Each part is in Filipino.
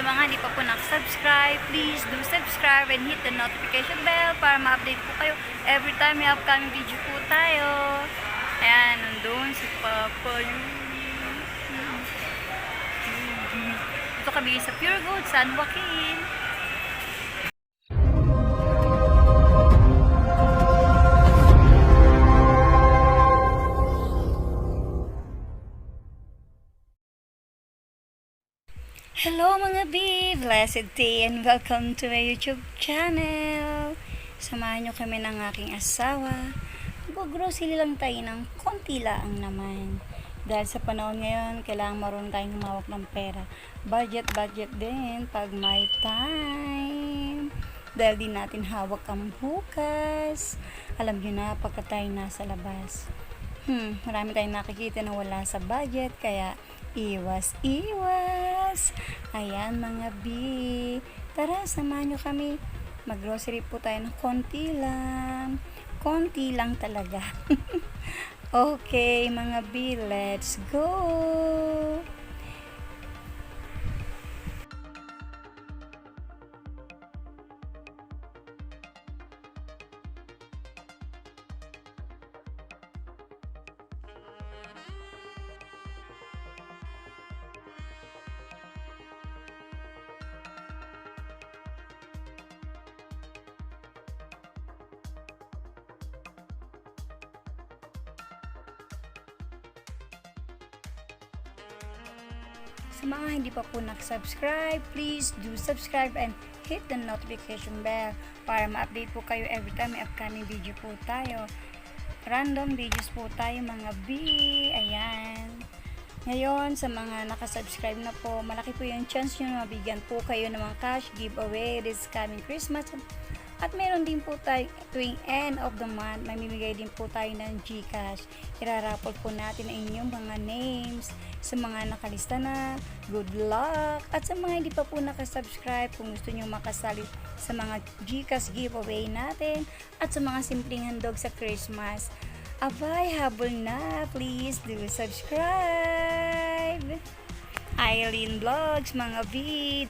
Sa mga hindi pa po nakasubscribe, please do subscribe and hit the notification bell para ma-update po kayo every time may upcoming video po tayo. Ayan, nandun si Papa yun. Ito kami sa Pure Gold, San Joaquin. Hello mga B! Blessed day and welcome to my YouTube channel! Samahan nyo kami ng aking asawa. Mag-grocery lang tayo ng konti lang naman. Dahil sa panahon ngayon, kailangan marunong tayong humawak ng pera. Budget din pag may time. Dahil di natin hawak ang bukas. Alam nyo na, pagka tayo nasa labas. Marami tayong nakikita na wala sa budget, kaya iwas. Ayan mga B, tara samahan nyo kami. Mag-grocery po tayo ng konti lang talaga. Okay mga B, let's go. Sa mga hindi pa po nakasubscribe, please do subscribe and hit the notification bell para ma-update po kayo every time may upcoming video po tayo. Random videos po tayo mga B. Ayan. Ngayon, sa mga nakasubscribe na po, malaki po yung chance nyo na mabigyan po kayo ng mga cash giveaway this coming Christmas. At meron din po tayo tuwing end of the month, mamimigay din po tayo ng GCash. Irarapol po natin ang inyong mga names. Sa mga nakalista na, good luck! At sa mga hindi pa po nakasubscribe, kung gusto nyo makasali sa mga GCash giveaway natin at sa mga simpleng handog sa Christmas, abay, habol na! Please do subscribe! Eileen Vlogs, mga vid!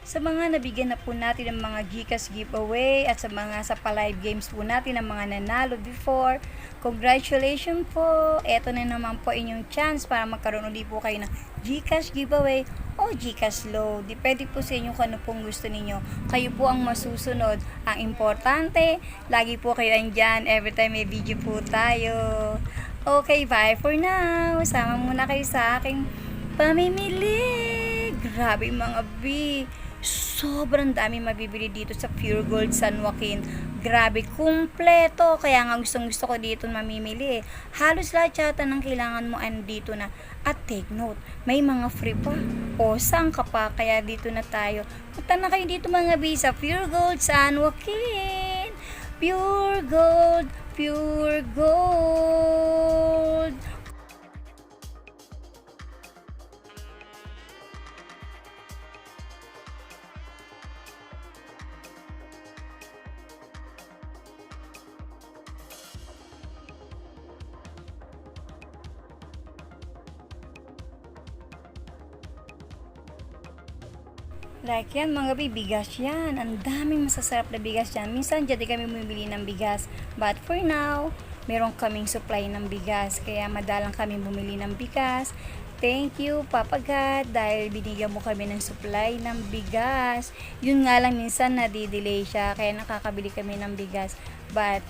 Sa mga nabigyan na po natin ng mga GCash giveaway at sa mga sa pa-live games po natin ng mga nanalo before, congratulations po! Eto na naman po inyong chance para magkaroon ulit po kayo ng GCash giveaway o GCash load. Depende po sa inyo kung ano pong gusto ninyo. Kayo po ang masusunod. Ang importante, lagi po kayo andyan every time may video po tayo. Okay, bye for now. Sama muna kayo sa aking pamimili. Grabe mga B. Sobrang dami mabibili dito sa Pure Gold San Joaquin. Grabe, kumpleto. Kaya nga gusto ko dito mamimili. Halos lahat yata ng kailangan mo andito na. At take note, may mga free pa. O, saan ka pa? Kaya dito na tayo. Punta na kayo dito mga B sa Pure Gold San Joaquin. Pure Gold, Pure Gold. Like yan mga bigas yan. Ang daming masasarap na bigas yan. Minsan dyan di kami bumibili ng bigas. But for now, meron kaming supply ng bigas. Kaya madalang kami bumili ng bigas. Thank you Papa God dahil binigyan mo kami ng supply ng bigas. Yun nga lang minsan nadidelay siya. Kaya nakakabili kami ng bigas. But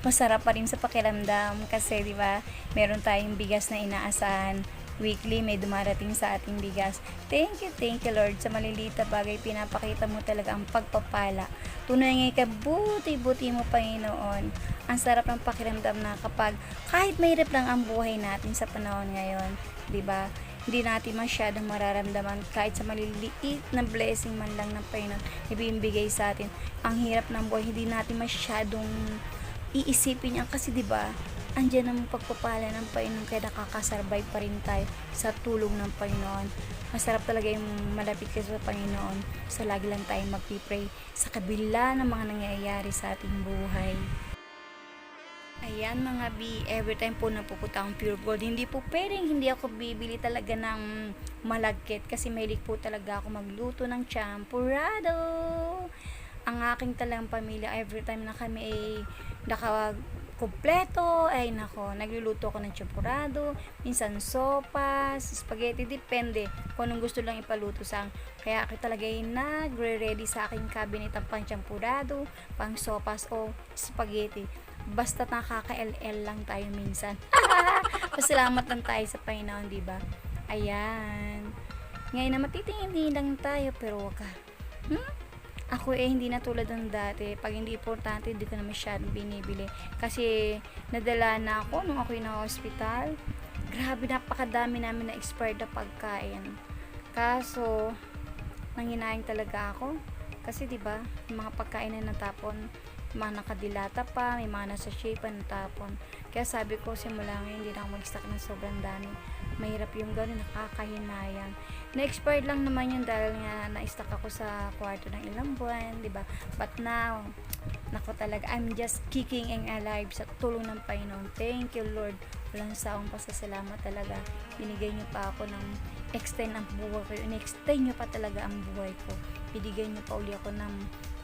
masarap pa rin sa pakiramdam kasi di ba meron tayong bigas na inaasahan weekly may dumarating sa ating bigas. Thank you Lord sa maliliit na bagay, pinapakita mo talaga ang pagpapala. Tunay nga kabuti-buti mo Panginoon. Ang sarap ng pakiramdam na kapag kahit mahirap lang ang buhay natin sa panahon ngayon, 'di ba? Hindi natin masyadong mararamdaman kahit sa maliliit na blessing man lang ng Panginoon ibibigay sa atin. Ang hirap ng buhay, hindi natin masyadong iisipin yan kasi 'di ba? Andiyan ang pagpapala ng Panginoon kaya nakakasurvive pa rin tayo sa tulong ng Panginoon. Masarap talaga yung malapit ka sa Panginoon. So lagi lang tayong magpipray sa kabila ng mga nangyayari sa ating buhay. Ayan mga B, every time po napupunta akong Pure Gold, hindi po pwedeng hindi ako bibili talaga ng malagkit kasi mahilig po talaga ako magluto ng champurrado. Ang aking talagang pamilya, every time na kami ay nakakumpleto, ay nako, nagluluto ako ng champurrado, minsan sopas, spaghetti, depende kung anong gusto lang ipaluto sa akin. Kaya ako talaga ay nagre-ready sa aking cabinet ang pang champurrado, pang sopas o spaghetti. Basta nakaka-LL lang tayo minsan. Pasalamat lang tayo sa Panginoon, di ba? Ayan. Ngayon na matitingin lang tayo, pero wag ka. Ako hindi na tulad ng dati. Pag hindi importante, hindi ko na masyadong binibili. Kasi nadala na ako nung ako'y na-hospital. Grabe, napakadami namin na expired na pagkain. Kaso, nanginayang talaga ako. Kasi 'di ba, yung mga pagkain na natapon, mga nakadilata pa, may mga nasa shape pa natapon. Kaya sabi ko, simula ngayon, hindi na ako mag-stock ng sobrang dami. Mahirap yung gano'n, nakakahinayang. Na-expired lang naman yun dahil nga na-stock ako sa kwarto ng ilang buwan, di ba? But now, nako talaga, I'm just kicking and alive sa tulong ng Panginoon. Thank you, Lord. Walang saong pasasalamat talaga. Binigay niyo pa ako ng extend ang buhay ko. In-extend niyo pa talaga ang buhay ko. Binigay niyo pa uli ako ng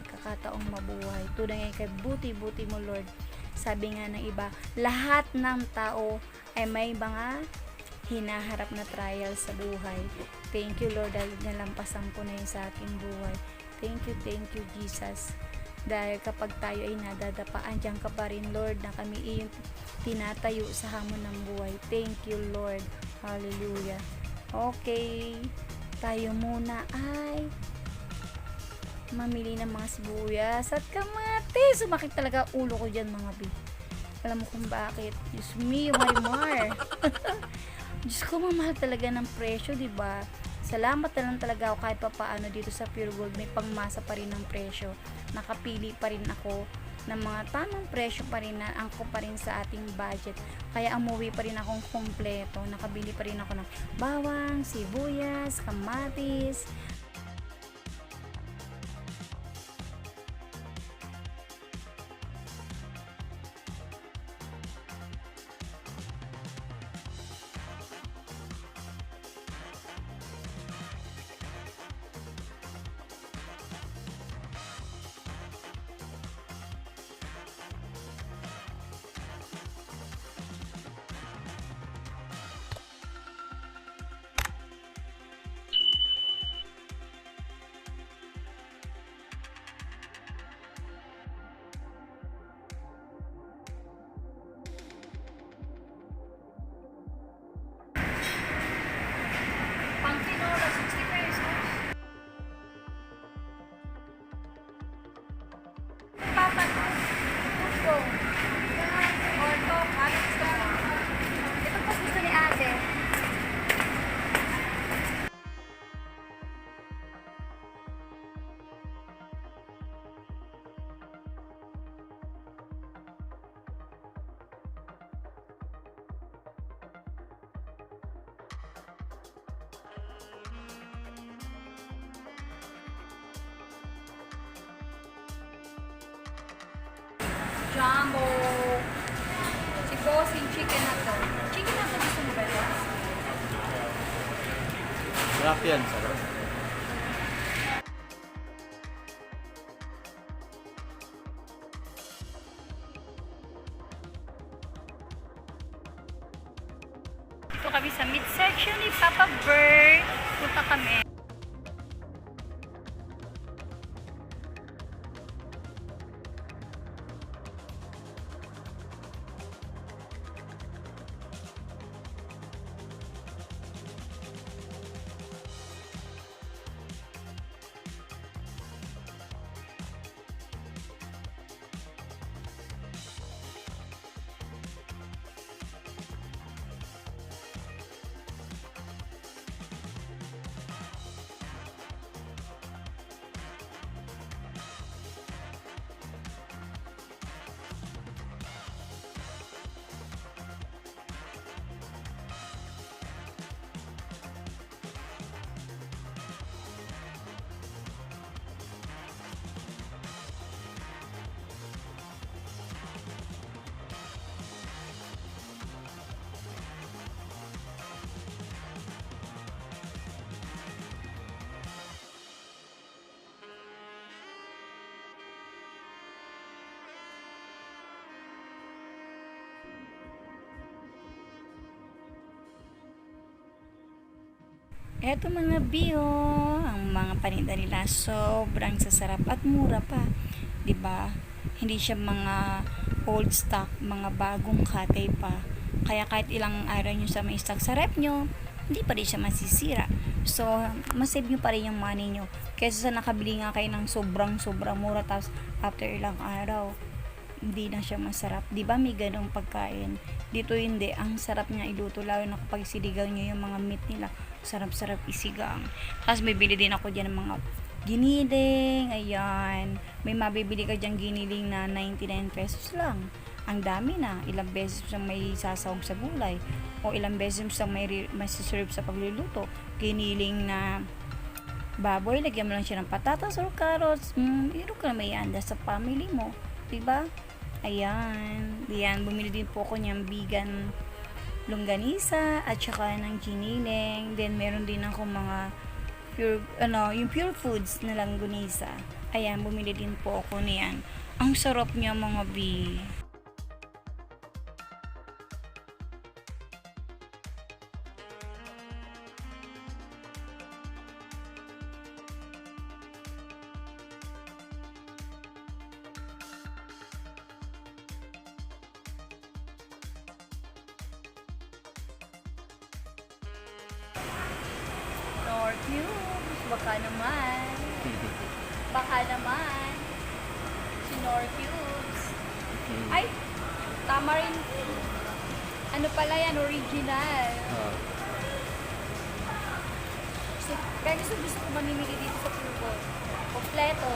pagkakataong mabuhay. Tunay nga kay buti-buti mo, Lord. Sabi nga ng iba, lahat ng tao ay may mga hinaharap na trial sa buhay. Thank you, Lord, dahil nalampasan ko na yun sa aking buhay. Thank you, Jesus. Dahil kapag tayo ay nadadapa, andyan ka pa rin, Lord, na kami iyong tinatayo sa hamon ng buhay. Thank you, Lord. Hallelujah. Okay, tayo muna ay mamili ng mga sibuyas at kamatis. Sumakit talaga ulo ko dyan, mga bi. Alam mo kung bakit? Diyos me, Marimar. Diyos ko, mamahal talaga ng presyo, diba? Salamat na lang talaga ako kahit papaano dito sa Pure Gold. May pangmasa pa rin ng presyo. Nakapili pa rin ako ng mga tamang presyo pa rin na angko pa rin sa ating budget. Kaya umuwi pa rin akong kompleto. Nakabili pa rin ako ng bawang, sibuyas, kamatis, pang tinola, 60 pesos. Papatos. Gusto. Orto, ano gusto mo? Ito po gusto ni ate. Jumbo. Si Bossing chicken na to. Chicken na to, gusto mo ba ito? Sarap yan, sarap. Ito kami sa midsection ni Papa Bird. Punta kami. Eto mga bio, ang mga paninda nila sobrang sasarap at mura pa, 'di ba? Hindi siya mga old stock, mga bagong katay pa. Kaya kahit ilang araw nyo sa may stock sa rep nyo, hindi pa rin siya masisira. So, masave nyo pa rin yung money nyo. Kaysa sa nakabili nga kayo ng sobrang mura, tapos after ilang araw, hindi na siya masarap. 'Di ba may ganong pagkain? Dito hindi, ang sarap niya iluto lalo na kapag sinigaw niyo yung mga meat nila. Sarap-sarap isigang. Tapos bibili din ako diyan ng mga giniling, ayan. May mabibili ka diyan giniling na 99 pesos lang. Ang dami na, ilang beses siyang may sasawag sa gulay o ilang beses siyang may serve sa pagluluto. Giniling na baboy, lagyan mo lang siya ng patatas or carrots. Meron ka na may anda sa family mo, 'di ba? Ayan. Diyan, bumili din po ako niyang vegan longganisa at saka ng giniling. Then, meron din ako mga yung pure foods na langganisa. Ayan, bumili din po ako niyan. Ang sarap niya mga bi. Nor cubes, baka naman. Baka naman. Sinor cubes. Ay, tama rin. Ano pala yan, original. Kaya gusto ko mamimili dito sa Pure Gold. Kompleto.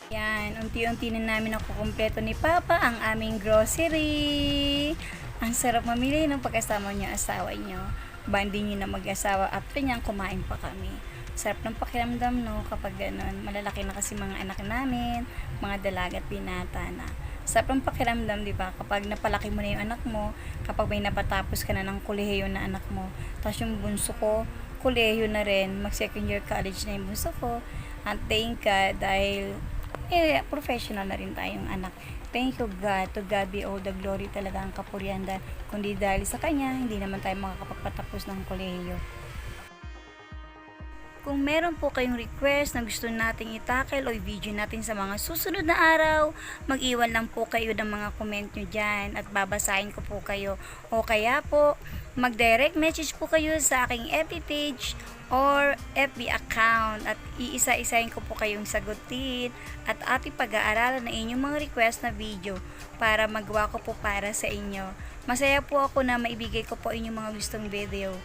Yan, unti-unti na namin nakukumpleto ni Papa ang aming grocery. Ang sarap mamili ng pagkasama niyo asawa niyo. Banding niyo na mag-asawa, after niyan kumain pa kami. Sarap ng pakiramdam, no, kapag ganun. Malalaki na kasi mga anak namin, mga dalaga at binata na. Sarap ng pakiramdam, di ba? Kapag napalaki mo na yung anak mo, kapag may napatapos ka na ng kolehiyo na anak mo, tapos yung bunso ko, kolehiyo na rin, mag second year college na yung bunso ko. At thank God dahil professional na rin tayong anak. Thank you God. To God be all the glory talaga ang kapurihan. Kundi dahil sa Kanya, hindi naman tayo makakapagpatapos ng kolehiyo. Kung meron po kayong request na gusto nating itakel o i-video natin sa mga susunod na araw, mag-iwan lang po kayo ng mga comment nyo dyan at babasahin ko po kayo. O kaya po, mag-direct message po kayo sa aking FB page or FB account at iisa-isahin ko po kayong sagutin at ating pag-aaralan na inyong mga request na video para magawa ko po para sa inyo. Masaya po ako na maibigay ko po inyong mga gustong video.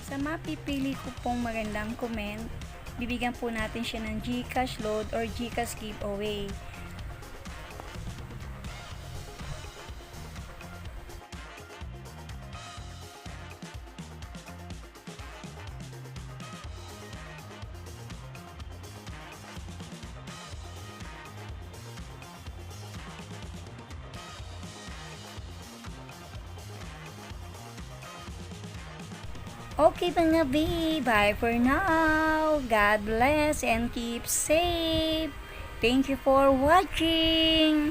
Sa mapipili ko pong magandang comment, bibigyan po natin siya ng GCash load or GCash giveaway. Okay mga B, bye for now. God bless and keep safe. Thank you for watching.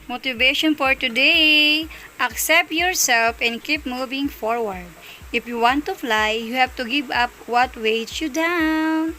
Motivation for today. Accept yourself and keep moving forward. If you want to fly, you have to give up what weighs you down.